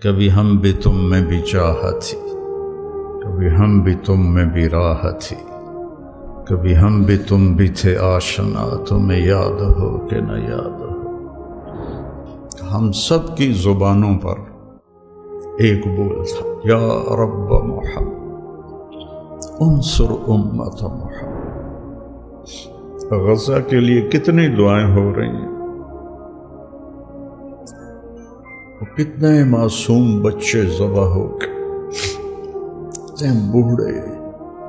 کبھی ہم بھی تم میں بھی چاہت تھی، کبھی ہم بھی تم میں بھی راہ تھی، کبھی ہم بھی تم بھی تھے آشنا، تمہیں یاد ہو کہ نہ یاد ہو۔ ہم سب کی زبانوں پر ایک بول تھا، یا رب محمد انصر امت محمد۔ غزہ کے لیے کتنی دعائیں ہو رہی ہیں، کتنے معصوم بچے ذبح ہو گئے، کتنے بوڑھے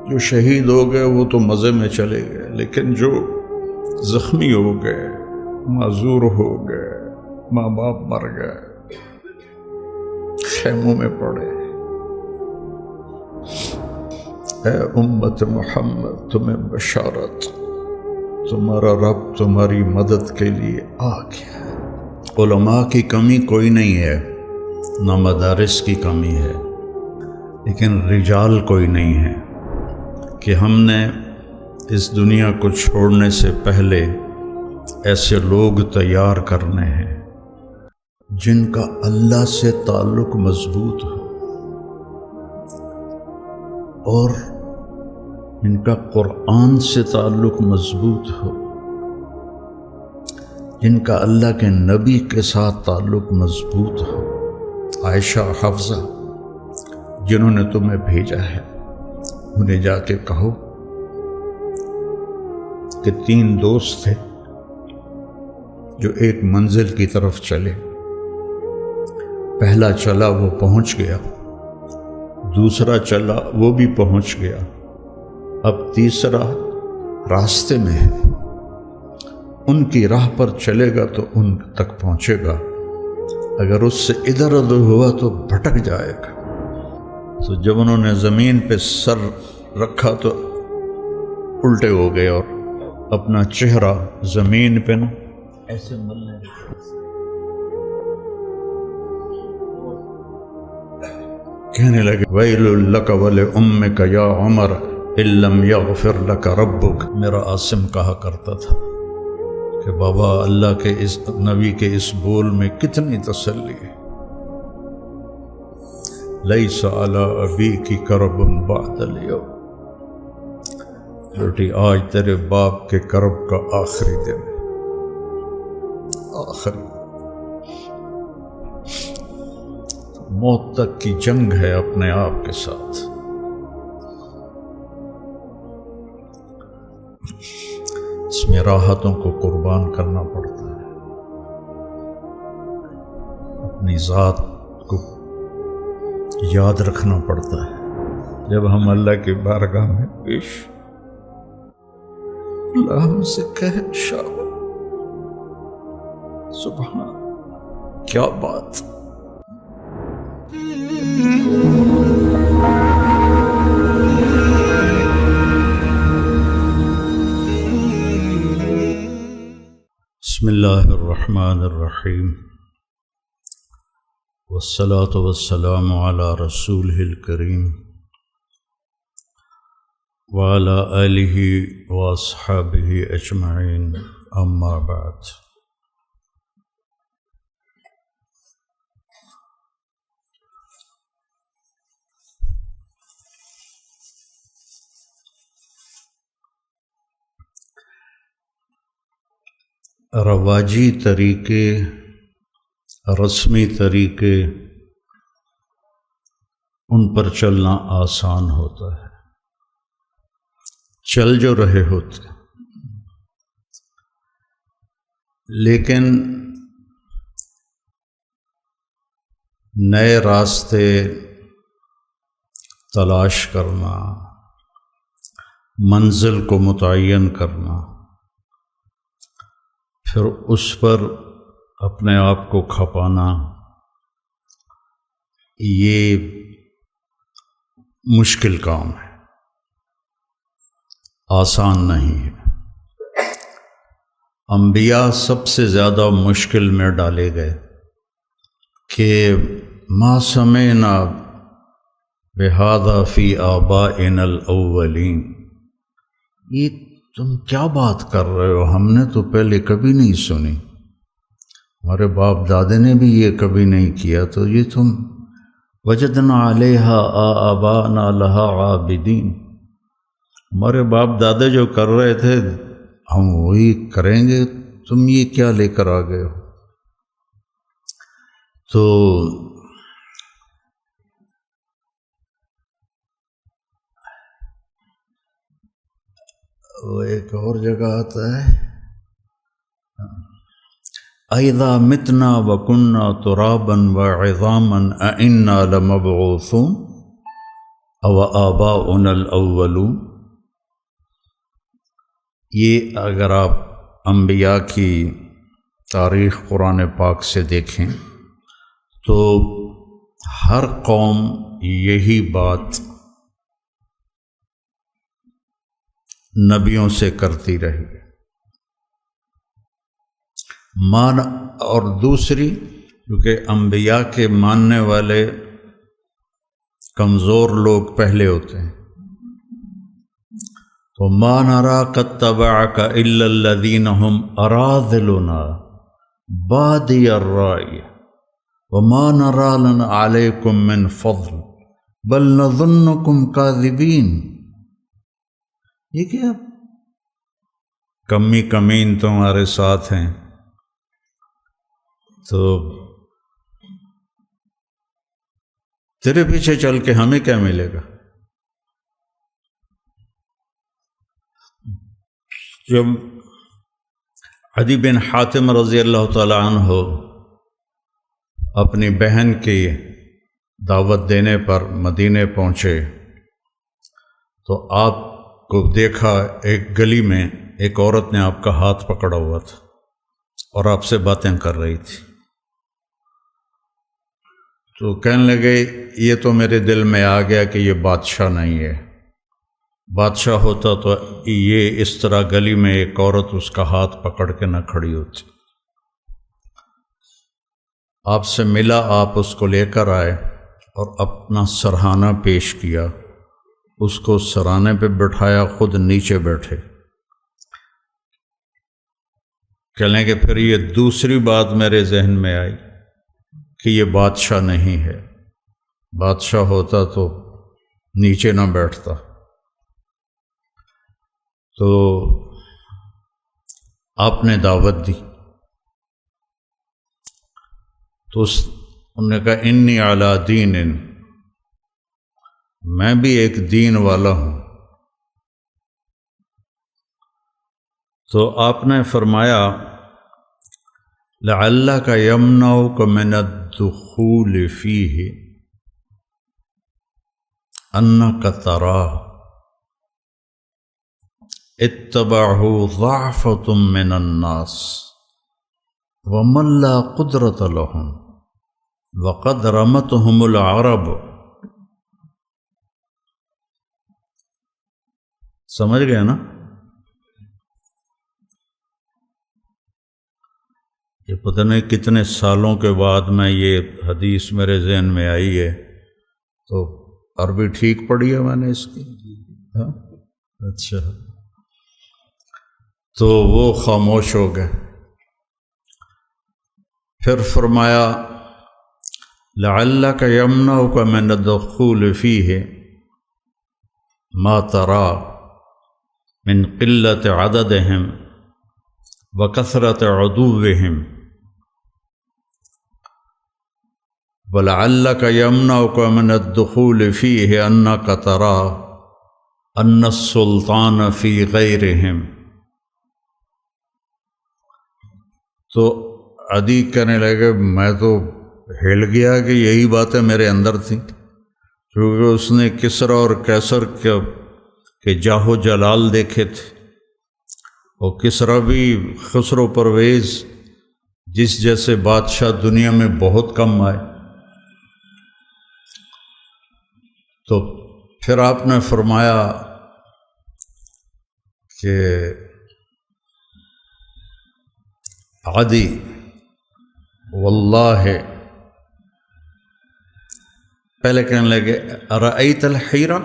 جو شہید ہو گئے وہ تو مزے میں چلے گئے، لیکن جو زخمی ہو گئے، معذور ہو گئے، ماں باپ مر گئے، خیموں میں پڑے۔ اے امت محمد تمہیں بشارت، تمہارا رب تمہاری مدد کے لیے آ گیا۔ علماء کی کمی کوئی نہیں ہے، نہ مدارس کی کمی ہے، لیکن رجال کوئی نہیں ہے کہ ہم نے اس دنیا کو چھوڑنے سے پہلے ایسے لوگ تیار کرنے ہیں جن کا اللہ سے تعلق مضبوط ہو اور ان کا قرآن سے تعلق مضبوط ہو، جن کا اللہ کے نبی کے ساتھ تعلق مضبوط ہو۔ عائشہ، حفصہ جنہوں نے تمہیں بھیجا ہے، انہیں جا کے کہو کہ 3 دوست تھے جو ایک منزل کی طرف چلے، پہلا چلا وہ پہنچ گیا، دوسرا چلا وہ بھی پہنچ گیا، اب تیسرا راستے میں ہے، ان کی راہ پر چلے گا تو ان تک پہنچے گا، اگر اس سے ادھر ادھر ہوا تو بھٹک جائے گا۔ تو جب انہوں نے زمین پہ سر رکھا تو الٹے ہو گئے اور اپنا چہرہ زمین پہ نہ ایسے ملنے لگے۔ کہنے لگے ویل لک ولامک یا عمر ان لم یغفر لک ربک۔ میرا عاصم کہا کرتا تھا کہ بابا، اللہ کے اس نبی کے اس بول میں کتنی تسلی ہے، لیس علی ابیک کرب بعد الیوم، بیٹی آج تیرے باپ کے کرب کا آخری دن ہے، آخری موت تک کی جنگ ہے اپنے آپ کے ساتھ۔ اس میں راحتوں کو قربان کرنا پڑتا ہے، اپنی ذات کو یاد رکھنا پڑتا ہے۔ جب ہم اللہ کی بارگاہ میں پیش، اللہ ہم سے کہے شابہ سبحان، کیا بات۔ بسم اللہ الرحمن الرحیم، والصلاة والسلام علی رسولہ الکریم وعلی آلہ واصحابہ اجمعین، اما بعد۔ رواجی طریقے، رسمی طریقے، ان پر چلنا آسان ہوتا ہے، چل جو رہے ہوتے، لیکن نئے راستے تلاش کرنا، منزل کو متعین کرنا، پھر اس پر اپنے آپ کو کھپانا، یہ مشکل کام ہے، آسان نہیں ہے۔ انبیاء سب سے زیادہ مشکل میں ڈالے گئے کہ ما سمعنا بہذا فی آبائنا الاولین، یہ تم کیا بات کر رہے ہو، ہم نے تو پہلے کبھی نہیں سنی، ہمارے باپ دادے نے بھی یہ کبھی نہیں کیا، تو یہ تم وجدنا علیہا آباءنا لہا عابدین، ہمارے باپ دادے جو کر رہے تھے ہم وہی کریں گے، تم یہ کیا لے کر آ گئے ہو؟ تو وہ ایک اور جگہ آتا ہے اَإِذَا مِتْنَا وَكُنَّا تُرَابًا وَعِظَامًا أَإِنَّا لَمَبْعُوثُونَ أَوَآبَاؤُنَا الْأَوَّلُونَ۔ یہ اگر آپ انبیاء کی تاریخ قرآن پاک سے دیکھیں تو ہر قوم یہی بات نبیوں سے کرتی رہی، اور دوسری کیونکہ انبیاء کے ماننے والے کمزور لوگ پہلے ہوتے ہیں، تو ما نراک اتبعک الا الذین هم اراذلنا بادی الرأی وما نرى لنا علیکم من فضل بل نظنکم کاذبین۔ یہ کیا کمی کمین تمہارے ساتھ ہیں، تو تیرے پیچھے چل کے ہمیں کیا ملے گا؟ جب عدی بن حاتم رضی اللہ تعالی عنہ اپنی بہن کی دعوت دینے پر مدینے پہنچے تو آپ کو دیکھا ایک گلی میں ایک عورت نے آپ کا ہاتھ پکڑا ہوا تھا اور آپ سے باتیں کر رہی تھی، تو کہنے لگے یہ تو میرے دل میں آ گیا کہ یہ بادشاہ نہیں ہے، بادشاہ ہوتا تو یہ اس طرح گلی میں ایک عورت اس کا ہاتھ پکڑ کے نہ کھڑی ہوتی۔ آپ سے ملا، آپ اس کو لے کر آئے اور اپنا سرہانہ پیش کیا، اس کو سرانے پہ بٹھایا، خود نیچے بیٹھے۔ کہنے کہ پھر یہ دوسری بات میرے ذہن میں آئی کہ یہ بادشاہ نہیں ہے، بادشاہ ہوتا تو نیچے نہ بیٹھتا۔ تو آپ نے دعوت دی تو انہوں نے کہا انی علی دین، میں بھی ایک دین والا ہوں۔ تو آپ نے فرمایا لعلک یمنعک من الدخول فیہ انک تراہ اتبعہ ضعفۃ من الناس ومن لا قدرۃ لہم وقد رمتہم العرب۔ سمجھ گئے نا؟ یہ پتہ نہیں کتنے سالوں کے بعد میں یہ حدیث میرے ذہن میں آئی ہے، تو عربی ٹھیک پڑھی ہے میں نے اس کی؟ ہاں اچھا، تو وہ خاموش ہو گئے۔ پھر فرمایا لعلک یمنعک من الدخول فیہ ما ترى من قلت عددہم وکثرت عدوہم ولعلک یمنعک من الدخول فیہ انک ترى ان السلطان فی غیرہم۔ تو عدی کہنے لگے میں تو ہل گیا کہ یہی باتیں میرے اندر تھیں، کیونکہ اس نے کسریٰ اور قیصر کے جاہ و جلال دیکھے تھے، اور کسریٰ بھی خسرو پرویز جس جیسے بادشاہ دنیا میں بہت کم آئے۔ تو پھر آپ نے فرمایا کہ عدی واللہ، پہلے کہنے لگے ارأیت الحیرہ،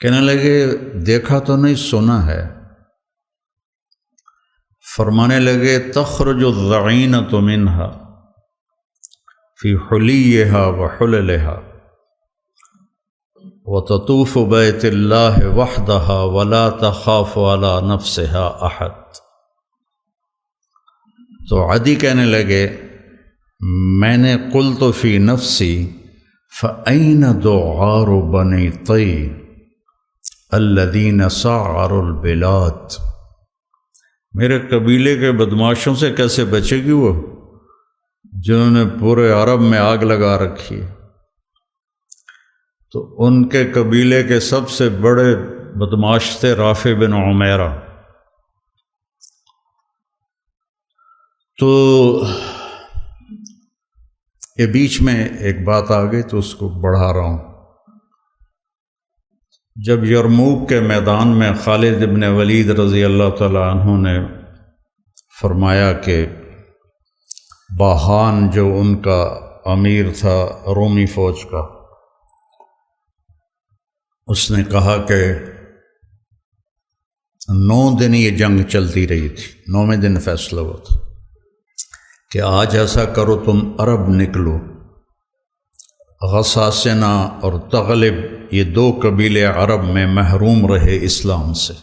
کہنے لگے دیکھا تو نہیں سنا ہے۔ فرمانے لگے تخرج الضعینۃ منہا فی حلیہا وحللہا وتطوف بیت اللہ وحدہا ولا تخاف علی نفسہا احد۔ تو عدی کہنے لگے میں نے قلت فی نفسی فأین دعار بنی طی الذین سعروا البلاد، میرے قبیلے کے بدماشوں سے کیسے بچے گی وہ جنہوں نے پورے عرب میں آگ لگا رکھی ہے۔ تو ان کے قبیلے کے سب سے بڑے بدماش تھے رافع بن عمیرہ۔ تو یہ بیچ میں ایک بات آ گئی تو اس کو بڑھا رہا ہوں۔ جب یرموک کے میدان میں خالد بن ولید رضی اللہ تعالیٰ عنہ نے فرمایا کہ باہان جو ان کا امیر تھا رومی فوج کا، اس نے کہا کہ 9 دن یہ جنگ چلتی رہی تھی، 9ویں دن فیصلہ ہوا تھا کہ آج ایسا کرو تم عرب نکلو، غساسنہ اور تغلب یہ 2 قبیلے عرب میں محروم رہے اسلام سے،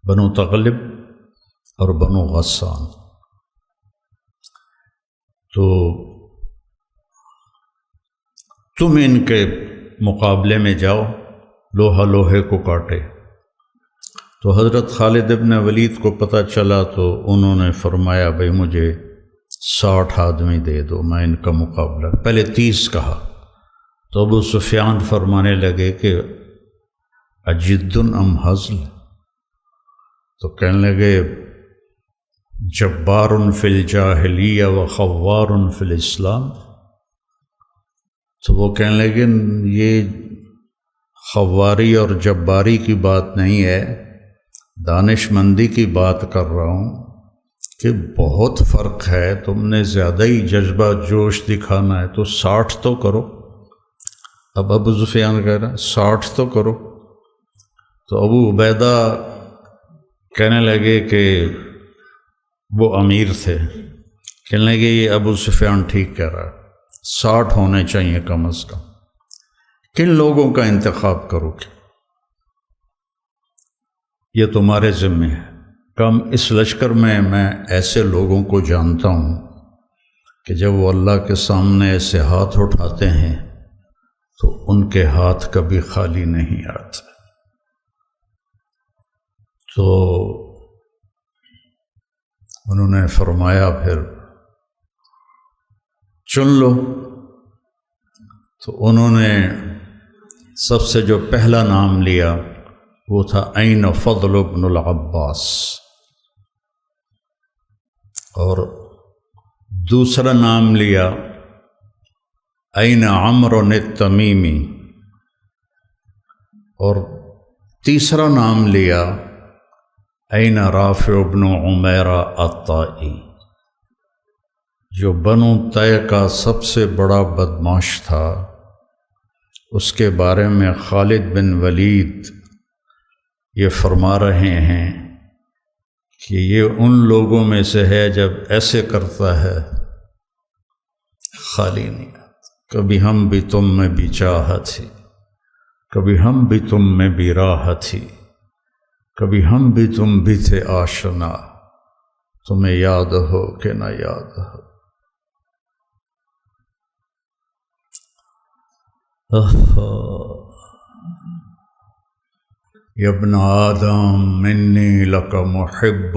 بنو تغلب اور بنو غسان۔ تو تم ان کے مقابلے میں جاؤ، لوہا لوہے کو کاٹے۔ تو حضرت خالد ابن ولید کو پتہ چلا تو انہوں نے فرمایا بھئی مجھے 60 آدمی دے دو، میں ان کا مقابلہ، پہلے 30 کہا۔ تو ابو سفیان فرمانے لگے کہ اجد ام ہزل، تو کہنے لگے جبار فی الجاہلیہ و خوار فی الاسلام۔ تو وہ کہنے لگے یہ خواری اور جباری کی بات نہیں ہے، دانش مندی کی بات کر رہا ہوں کہ بہت فرق ہے، تم نے زیادہ ہی جذبہ جوش دکھانا ہے، تو 60 تو کرو۔ اب ابو سفیان کہہ رہا 60 تو کرو۔ تو ابو عبیدہ کہنے لگے کہ وہ امیر تھے، کہنے لگے یہ ابو سفیان ٹھیک کہہ رہا ہے، 60 ہونے چاہیے کم از کم، کن لوگوں کا انتخاب کرو گے؟ یہ تمہارے ذمہ ہے۔ کم اس لشکر میں ایسے لوگوں کو جانتا ہوں کہ جب وہ اللہ کے سامنے ایسے ہاتھ اٹھاتے ہیں تو ان کے ہاتھ کبھی خالی نہیں آتے۔ تو انہوں نے فرمایا پھر چن لو۔ تو انہوں نے سب سے جو پہلا نام لیا وہ تھا این فضل بن العباس، اور دوسرا نام لیا این عمرو التمیمی، اور تیسرا نام لیا این رافع بن عمیرہ الطائی، جو بنو طے کا سب سے بڑا بدماش تھا۔ اس کے بارے میں خالد بن ولید یہ فرما رہے ہیں کہ یہ ان لوگوں میں سے ہے جب ایسے کرتا ہے خالی نہیں آتا۔ کبھی ہم بھی تم میں بھی چاہت تھی، کبھی ہم بھی تم میں بھی راہ تھی، کبھی ہم بھی تم بھی تھے آشنا، تمہیں یاد ہو کہ نہ یاد ہو۔ یا ابن آدم منی لک محب،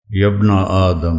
یا ابن آدم